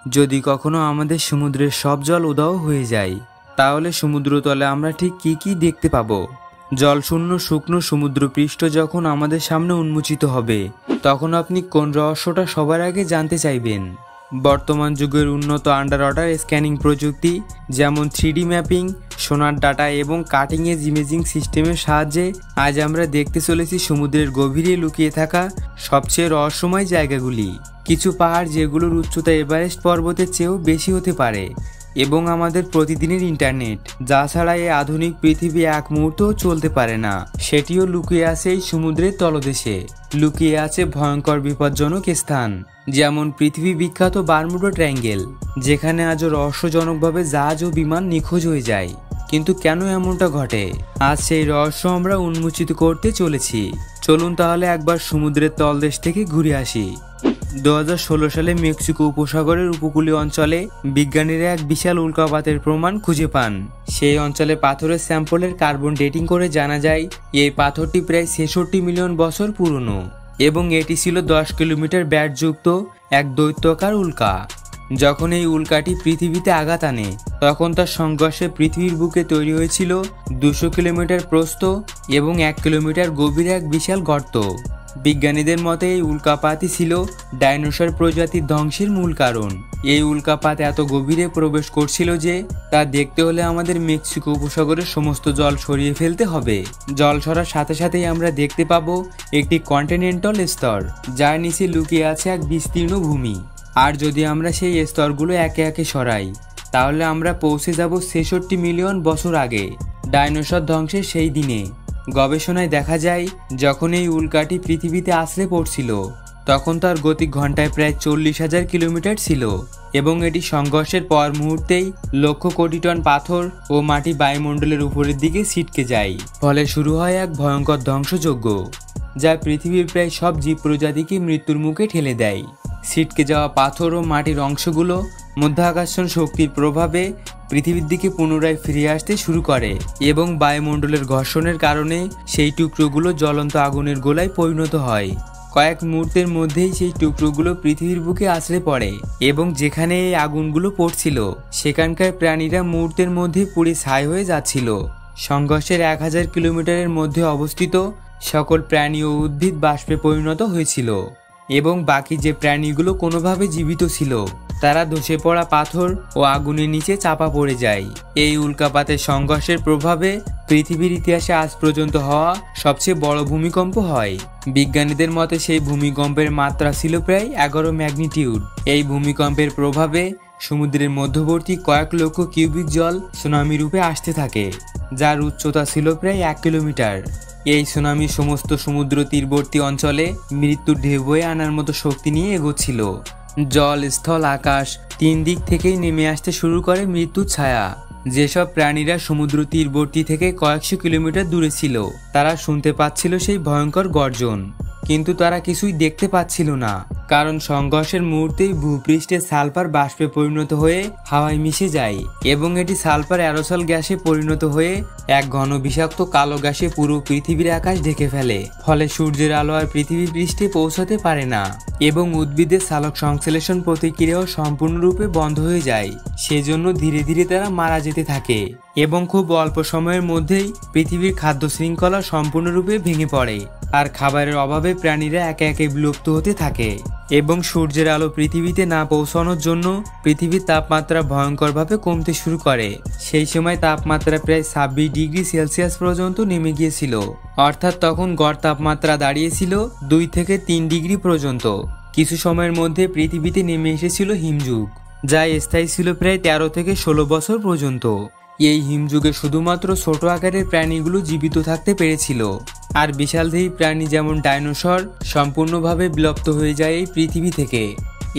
যদি কখনো আমাদের সমুদ্রের সব জল উধাও হয়ে যায়, তাহলে সমুদ্রতলে আমরা ঠিক কি কি দেখতে পাবো? জলশূন্য শুকনো সমুদ্রপৃষ্ঠ যখন আমাদের সামনে উন্মোচিত হবে, তখন আপনি কোন রহস্যটা সবার আগে জানতে চাইবেন? বর্তমান যুগের উন্নত আন্ডার ওয়াটার স্ক্যানিং প্রযুক্তি, যেমন 3D ম্যাপিং, সোনার ডাটা এবং কাটিং এজ ইমেজিং সিস্টেমের সাহায্যে আজ আমরা দেখতে চলেছি সমুদ্রের গভীরে লুকিয়ে থাকা সবচেয়ে রহস্যময় জায়গাগুলি। কিছু পাহাড় যেগুলোর উচ্চতা এভারেস্ট পর্বতের চেয়েও বেশি হতে পারে, এবং আমাদের প্রতিদিনের ইন্টারনেট যা ছাড়া এই আধুনিক পৃথিবী এক মুহূর্তও চলতে পারে না, সেটিও লুকিয়ে আছে এই সমুদ্রের তলদেশে। লুকিয়ে আছে ভয়ঙ্কর বিপজ্জনক স্থান, যেমন পৃথিবী বিখ্যাত বারমুডা ট্রায়াঙ্গেল, যেখানে আজও রহস্যজনকভাবে জাহাজ ও বিমান নিখোঁজ হয়ে যায়। কিন্তু কেন এমনটা ঘটে, আজ সেই রহস্য আমরা উন্মোচিত করতে চলেছি। চলুন তাহলে একবার সমুদ্রের তলদেশ থেকে ঘুরে আসি। 2016 সালে মেক্সিকো উপসাগরের উপকূলীয় অঞ্চলে বিজ্ঞানীরা এক বিশাল উল্কাপাতের প্রমাণ খুঁজে পান। সেই অঞ্চলে পাথরের স্যাম্পলের কার্বন ডেটিং করে জানা যায় এই পাথরটি প্রায় 66 মিলিয়ন বছর পুরনো, এবং এটি ছিল 10 কিলোমিটার ব্যাসযুক্ত এক দৈত্যাকার উল্কা। যখন এই উল্কাটি পৃথিবীতে আঘাত আনে, তখন তার সংঘর্ষে পৃথিবীর বুকে তৈরি হয়েছিল 200 কিলোমিটার প্রস্থ এবং 1 কিলোমিটার গভীর এক বিশাল গর্ত। বিজ্ঞানীদের মতে এই উল্কাপাতই ছিল ডাইনোসর প্রজাতির ধ্বংসের মূল কারণ। এই উল্কাপাত এত গভীরে প্রবেশ করছিল যে তা দেখতে হলে আমাদের মেক্সিকো উপসাগরের সমস্ত জল সরিয়ে ফেলতে হবে। জল সরার সাথে সাথেই আমরা দেখতে পাবো একটি কন্টিনেন্টাল স্তর, যার নিচে লুকিয়ে আছে এক বিস্তীর্ণ ভূমি। আর যদি আমরা সেই স্তরগুলো একে একে সরাই, তাহলে আমরা পৌঁছে যাব 66 মিলিয়ন বছর আগে, ডাইনোসর ধ্বংসের সেই দিনে। গবেষণায় দেখা যায়, যখন এই উল্কাটি পৃথিবীতে আছড়ে পড়ছিল, তখন তার গতি ঘন্টায় প্রায় 40,000 কিলোমিটার ছিল, এবং এটি সংঘর্ষের পর মুহূর্তেই লক্ষ কোটি টন পাথর ও মাটি বায়ুমণ্ডলের উপরের দিকে ছিটকে যায়। ফলে শুরু হয় এক ভয়ঙ্কর ধ্বংসযজ্ঞ, যা পৃথিবীর প্রায় সব জীব প্রজাতিকে মৃত্যুর মুখে ঠেলে দেয়। ছিটকে যাওয়া পাথর ও মাটির অংশগুলো মধ্যাকর্ষণ শক্তির প্রভাবে পৃথিবীর দিকে পুনরায় ফিরে আসতে শুরু করে, এবং বায়ুমণ্ডলের ঘর্ষণের কারণে সেই টুকরোগুলো জ্বলন্ত আগুনের গোলায় পরিণত হয়। কয়েক মুহূর্তের মধ্যেই সেই টুকরোগুলো পৃথিবীর বুকে আছড়ে পড়ে, এবং যেখানে এই আগুনগুলো পড়ছিল সেখানকার প্রাণীরা মুহূর্তের মধ্যে পুড়ে ছাই হয়ে যাচ্ছিল। সংঘর্ষের 1000 কিলোমিটারের মধ্যে অবস্থিত সকল প্রাণী ও উদ্ভিদ বাষ্পে পরিণত হয়েছিল, এবং বাকি যে প্রাণীগুলো কোনোভাবে জীবিত ছিল তারা ধসে পড়া পাথর ও আগুনের নিচে চাপা পড়ে যায়। এই উল্কাপাতের সংঘর্ষের প্রভাবে পৃথিবীর ইতিহাসে আজ পর্যন্ত হওয়া সবচেয়ে বড় ভূমিকম্প হয়। বিজ্ঞানীদের মতে সেই ভূমিকম্পের মাত্রা ছিল প্রায় 11 ম্যাগনিটিউড। এই ভূমিকম্পের প্রভাবে সমুদ্রের মধ্যবর্তী কয়েক লক্ষ কিউবিক জল সুনামি রূপে আসতে থাকে, যার উচ্চতা ছিল প্রায় 1 কিলোমিটার। এই সুনামি সমস্ত সমুদ্র তীরবর্তী অঞ্চলে মৃত্যুর ঢেউ বয়ে আনার মতো শক্তি নিয়ে এগোচ্ছিল। জল, স্থল, আকাশ 3 দিক থেকেই নেমে আসতে শুরু করে মৃত্যুর ছায়া। যেসব প্রাণীরা সমুদ্র তীরবর্তী থেকে কয়েকশো কিলোমিটার দূরে ছিল, তারা শুনতে পাচ্ছিল সেই ভয়ঙ্কর গর্জন, কিন্তু তারা কিছুই দেখতে পাচ্ছিল না, কারণ সংঘর্ষের মুহূর্তেই ভূপৃষ্ঠে সালফার বাষ্পে পরিণত হয়ে হাওয়ায় মিশে যায়, এবং এটি সালফার অ্যারোসল গ্যাসে পরিণত হয়ে এক ঘন বিষাক্ত কালো গ্যাসে পুরো পৃথিবীর আকাশ ঢেকে ফেলে। ফলে সূর্যের আলো আর পৃথিবী পৃষ্ঠে পৌঁছাতে পারে না, এবং উদ্ভিদের সালোক সংশ্লেষণ প্রতিক্রিয়াও সম্পূর্ণরূপে বন্ধ হয়ে যায়। সেজন্য ধীরে ধীরে তারা মারা যেতে থাকে, এবং খুব অল্প সময়ের মধ্যেই পৃথিবীর খাদ্য শৃঙ্খলা সম্পূর্ণরূপে ভেঙে পড়ে, আর খাবারের অভাবে প্রাণীরা একে একে বিলুপ্ত হতে থাকে। এবং সূর্যের আলো পৃথিবীতে না পৌঁছানোর জন্য পৃথিবীর তাপমাত্রা ভয়ঙ্করভাবে কমতে শুরু করে। সেই সময় তাপমাত্রা প্রায় 26 ডিগ্রি সেলসিয়াস পর্যন্ত নেমে গিয়েছিল, অর্থাৎ তখন গড় তাপমাত্রা দাঁড়িয়েছিল 2 থেকে 3 ডিগ্রি পর্যন্ত। কিছু সময়ের মধ্যে পৃথিবীতে নেমে এসেছিল হিমযুগ, যা স্থায়ী ছিল প্রায় 13 থেকে 16 বছর পর্যন্ত। এই হিমযুগে শুধুমাত্র ছোট আকারের প্রাণীগুলো জীবিত থাকতে পেরেছিল, আর বিশালদেহী প্রাণী যেমন ডাইনোসর সম্পূর্ণভাবে বিলুপ্ত হয়ে যায় এই পৃথিবী থেকে।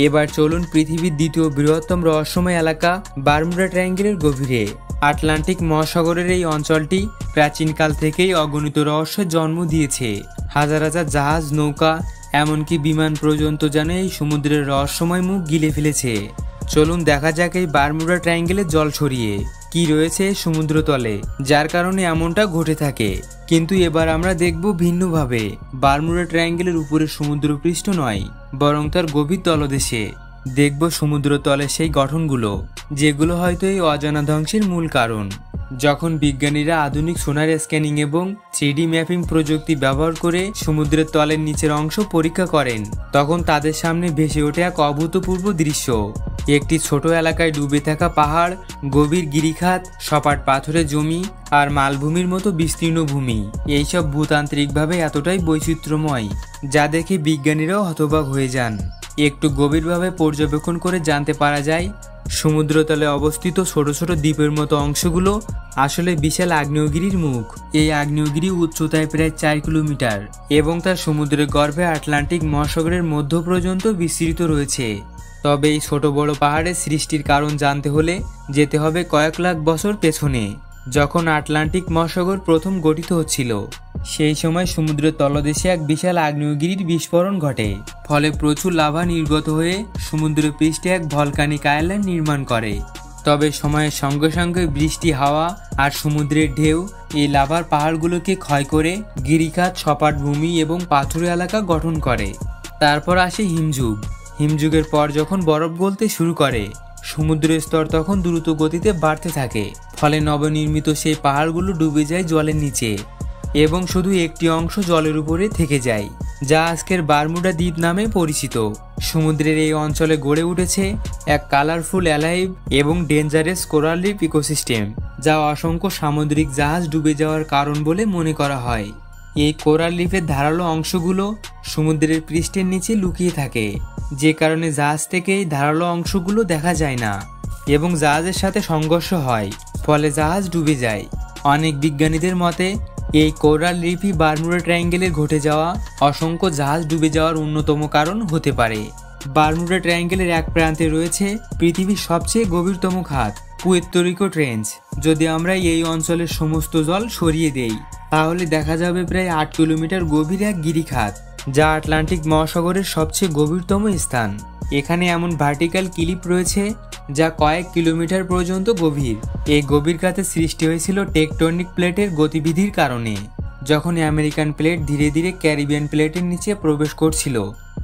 এবার চলুন পৃথিবীর দ্বিতীয় বৃহত্তম রহস্যময় এলাকা বারমুডা ট্রায়াঙ্গেলের গভীরে। আটলান্টিক মহাসাগরের এই অঞ্চলটি প্রাচীনকাল থেকেই অগণিত রহস্যের জন্ম দিয়েছে। হাজার হাজার জাহাজ, নৌকা, এমনকি বিমান পর্যন্ত যেন এই সমুদ্রের রহস্যময় মুখ গিলে ফেলেছে। চলুন দেখা যাক এই বারমুডা ট্রায়াঙ্গেলের জল ছড়িয়ে কি রয়েছে সমুদ্রতলে, যার কারণে এমনটা ঘটে থাকে। কিন্তু এবার আমরা দেখব ভিন্নভাবে। বারমুডা ট্রায়াঙ্গেলের উপরে সমুদ্রপৃষ্ঠ নয়, বরং তার গভীর তলদেশে। দেখব সমুদ্রতলে সেই গঠনগুলো, যেগুলো হয়তো এই অজানা ধ্বংসের মূল কারণ। যখন বিজ্ঞানীরা আধুনিক সোনার স্ক্যানিং এবং 3D ম্যাপিং প্রযুক্তি ব্যবহার করে সমুদ্রের তলের নিচের অংশ পরীক্ষা করেন, তখন তাদের সামনে ভেসে ওঠে এক অভূতপূর্ব দৃশ্য। একটি ছোট এলাকায় ডুবে থাকা পাহাড়, গভীর গিরিখাত, সপাট পাথরের জমি আর মালভূমির মতো বিস্তীর্ণ ভূমি। এইসব ভূতান্ত্রিকভাবে এতটাই বৈচিত্র্যময় যা দেখে বিজ্ঞানীরাও হতবাক হয়ে যান। একটু গভীরভাবে পর্যবেক্ষণ করে জানতে পারা যায় সমুদ্রতলে অবস্থিত ছোট ছোট দ্বীপের মতো অংশগুলো আসলে বিশাল আগ্নেয়গিরির মুখ। এই আগ্নেয়গিরি উচ্চতায় প্রায় 4 কিলোমিটার এবং তার সমুদ্রের গর্ভে আটলান্টিক মহাসাগরের মধ্য পর্যন্ত বিস্তৃত রয়েছে। তবে এই ছোট বড় পাহাড়ের সৃষ্টির কারণ জানতে হলে যেতে হবে কয়েক লাখ বছর পেছনে, যখন আটলান্টিক মহাসাগর প্রথম গঠিত হচ্ছিল। সেই সময় সমুদ্রের তলদেশে এক বিশাল আগ্নেয়গিরির বিস্ফোরণ ঘটে, ফলে প্রচুর লাভা নির্গত হয়ে সমুদ্র পৃষ্ঠে এক ভলকানিক আইল্যান্ড নির্মাণ করে। তবে সময়ের সঙ্গে সঙ্গে বৃষ্টি, হাওয়া আর সমুদ্রের ঢেউ এই লাভার পাহাড়গুলোকে ক্ষয় করে গিরিখাত, সপাট ভূমি এবং পাথুরে এলাকা গঠন করে। তারপর আসে হিমযুগ। হিমযুগের পর যখন বরফ গলতে শুরু করে, সমুদ্রের স্তর তখন দ্রুত গতিতে বাড়তে থাকে, ফলে নবনির্মিত সেই পাহাড়গুলো ডুবে যায় জলের নিচে এবং শুধু একটি অংশ জলের উপরে থেকে যায়, যা আজকের বারমুডা দ্বীপ নামে পরিচিত। সমুদ্রের এই অঞ্চলে গড়ে উঠেছে এক কালারফুল, অ্যালাইভ এবং ডেঞ্জারাস কোরাল রিফ ইকোসিস্টেম, যা অসংখ্য সামুদ্রিক জাহাজ ডুবে যাওয়ার কারণ বলে মনে করা হয়। এই কোরাল রিফের ধারালো অংশগুলো সমুদ্রের পৃষ্ঠের নিচে লুকিয়ে থাকে, যে কারণে জাহাজ থেকে এই ধারালো অংশগুলো দেখা যায় না এবং জাহাজের সাথে সংঘর্ষ হয়, ফলে জাহাজ ডুবে যায়। অনেক বিজ্ঞানীদের মতে এই কোরাল রিফই বারমুডা ট্রায়াঙ্গেলের ঘটে যাওয়া অসংখ্য জাহাজ ডুবে যাওয়ার অন্যতম কারণ হতে পারে। বারমুডা ট্রায়াঙ্গেলের এক প্রান্তে রয়েছে পৃথিবীর সবচেয়ে গভীরতম খাত, পুয়ের্তো রিকো ট্রেঞ্চ। যদি আমরা এই অঞ্চলের সমস্ত জল সরিয়ে দেই, তাহলে দেখা যাবে প্রায় 8 কিলোমিটার গভীর এক গিরিখাত, যা আটলান্টিক মহাসাগরের সবচেয়ে গভীরতম স্থান। এখানে এমন ভার্টিক্যাল ক্লিপ রয়েছে যা কয়েক কিলোমিটার পর্যন্ত গভীর। এই গভীর খাতের সৃষ্টি হয়েছিল টেকটনিক প্লেটের গতিবিধির কারণে। যখন আমেরিকান প্লেট ধীরে ধীরে ক্যারিবিয়ান প্লেটের নিচে প্রবেশ করছিল,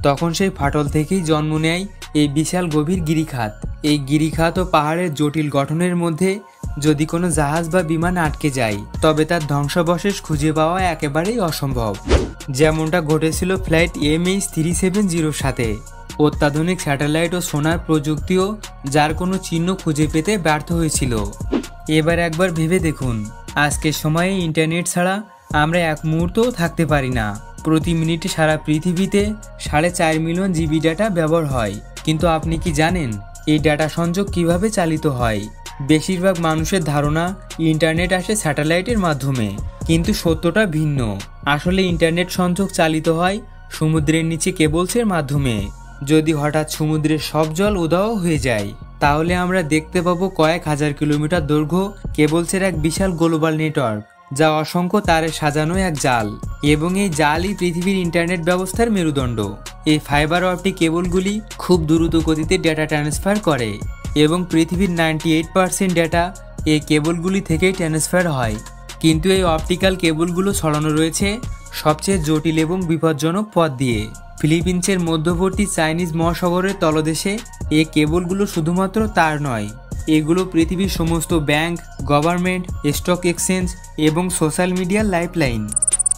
তখন সেই ফাটল থেকেই জন্ম নেয় এই বিশাল গভীর গিরিখাত। এই গিরিখাত ও পাহাড়ের জটিল গঠনের মধ্যে যদি কোনো জাহাজ বা বিমান আটকে যায়, তবে তার ধ্বংসাবশেষ খুঁজে পাওয়া একেবারেই অসম্ভব, যেমনটা ঘটেছিল ফ্লাইট MH370 সাথে। অত্যাধুনিক স্যাটেলাইট ও সোনার প্রযুক্তিও যার কোনো চিহ্ন খুঁজে পেতে ব্যর্থ হয়েছিল। এবার একবার ভেবে দেখুন, আজকের সময়ে ইন্টারনেট ছাড়া আমরা এক মুহূর্তও থাকতে পারি না। প্রতি মিনিটে সারা পৃথিবীতে 4.5 মিলিয়ন জিবি ডাটা ব্যবহার হয়। কিন্তু আপনি কি জানেন এই ডাটা সংযোগ কিভাবে চালিত হয়? বেশিরভাগ মানুষের ধারণা ইন্টারনেট আসে স্যাটেলাইটের মাধ্যমে, কিন্তু সত্যটা ভিন্ন। আসলে ইন্টারনেট সংযোগ চালিত হয় সমুদ্রের নিচে কেবলসের মাধ্যমে। যদি হঠাৎ সমুদ্রের সব জল উধাও হয়ে যায়, তাহলে আমরা দেখতে পাবো কয়েক হাজার কিলোমিটার দৈর্ঘ্য কেবলসের এক বিশাল গ্লোবাল নেটওয়ার্ক, যা অসংখ্য তারে সাজানো এক জাল। এবং এই জালই পৃথিবীর ইন্টারনেট ব্যবস্থার মেরুদণ্ড। এই ফাইবার অপটিক কেবলগুলি খুব দ্রুত গতিতে ডেটা ট্রান্সফার করে এবং পৃথিবীর 98% ডেটা এই কেবলগুলি থেকেই ট্রান্সফার হয়। কিন্তু এই অপটিক্যাল কেবলগুলো ছড়ানো রয়েছে সবচেয়ে জটিল এবং বিপজ্জনক পথ দিয়ে। ফিলিপিন্সের মধ্যবর্তী চাইনিজ মহাসাগরের তলদেশে এই কেবলগুলো শুধুমাত্র তার নয়, এগুলো পৃথিবীর সমস্ত ব্যাংক, গভর্নমেন্ট, স্টক এক্সচেঞ্জ এবং সোশ্যাল মিডিয়ার লাইফলাইন।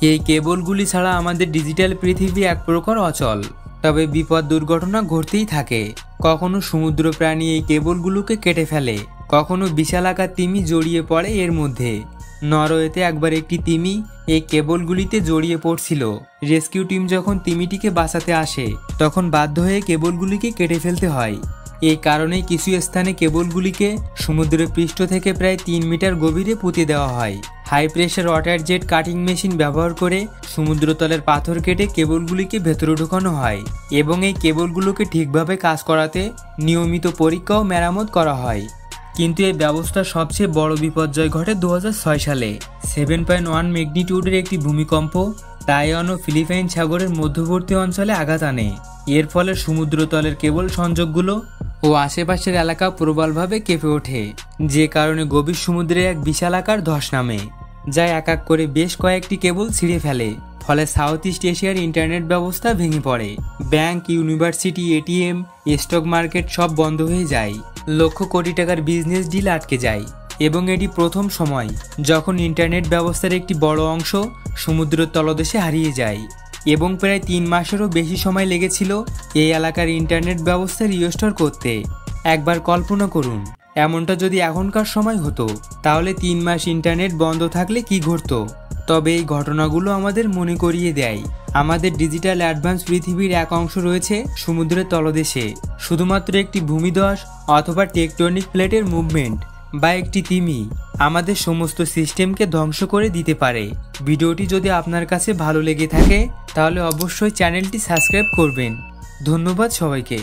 এই কেবলগুলি ছাড়া আমাদের ডিজিটাল পৃথিবী এক প্রকার অচল। তবে বিপদ, দুর্ঘটনা ঘটতেই থাকে। কখনো সমুদ্র প্রাণী এই কেবলগুলোকে কেটে ফেলে, কখনো বিশালাকার তিমি জড়িয়ে পড়ে এর মধ্যে। নরওয়েতে একবার একটি তিমি এই কেবলগুলিতে জড়িয়ে পড়ছিল। রেস্কিউ টিম যখন তিমিটিকে বাঁচাতে আসে, তখন বাধ্য হয়ে কেবলগুলিকে কেটে ফেলতে হয়। এই কারণেই কিছু স্থানে কেবলগুলিকে সমুদ্রের পৃষ্ঠ থেকে প্রায় 3 মিটার গভীরে পুঁতে দেওয়া হয়। High pressure water jet cutting machine ব্যবহার করে সমুদ্রতলের পাথর কেটে কেবলগুলিকে ভেতরে ঢোকানো হয় এবং এই কেবলগুলোকে ঠিকভাবে কাজ করাতে নিয়মিত পরীক্ষা ও মেরামত করা হয়। কিন্তু এই ব্যবস্থার সবচেয়ে বড় বিপর্যয় ঘটে 2006 সালে। 7.1 ম্যাগনিটিউডের একটি ভূমিকম্প তাইওয়ান ও ফিলিপাইন সাগরের মধ্যবর্তী অঞ্চলে আঘাত আনে। এর ফলে সমুদ্রতলের কেবল সংযোগগুলো ও আশেপাশের এলাকা প্রবলভাবে কেঁপে ওঠে, যে কারণে গভীর সমুদ্রে এক বিশালাকার ধস নামে। যা এক এক করে বেশ কয়েকটি কেবল ছিঁড়ে ফেলে। ফলে সাউথ ইস্ট এশিয়ার ইন্টারনেট ব্যবস্থা ভেঙে পড়ে। Bank, university, ATM, stock market সব বন্ধ হয়ে যায়। লক্ষ কোটি টাকার বিজনেস ডিল আটকে যায়। এবং এটি প্রথম সময় যখন ইন্টারনেট ব্যবস্থার একটি বড় অংশ সমুদ্রের তলদেশে হারিয়ে যায়। এবং প্রায় 3 মাসেরও বেশি সময় লেগেছিল এই এলাকার ইন্টারনেট ব্যবস্থা রিস্টোর করতে। একবার কল্পনা করুন, এমনটা যদি এখনকার সময় হতো, তাহলে 3 মাস ইন্টারনেট বন্ধ থাকলে কি ঘটতো। তবে এই ঘটনাগুলো আমাদের মনে করিয়ে দেয় আমাদের ডিজিটাল অ্যাডভান্স পৃথিবীর এক অংশ রয়েছে সমুদ্রের তলদেশে। শুধুমাত্র একটি ভূমিধস অথবা টেকটনিক প্লেটের মুভমেন্ট বা একটি তিমি আমাদের সমস্ত সিস্টেমকে ধ্বংস করে দিতে পারে। ভিডিওটি যদি আপনার কাছে ভালো লেগে থাকে তাহলে অবশ্যই চ্যানেলটি সাবস্ক্রাইব করবেন। ধন্যবাদ সবাইকে।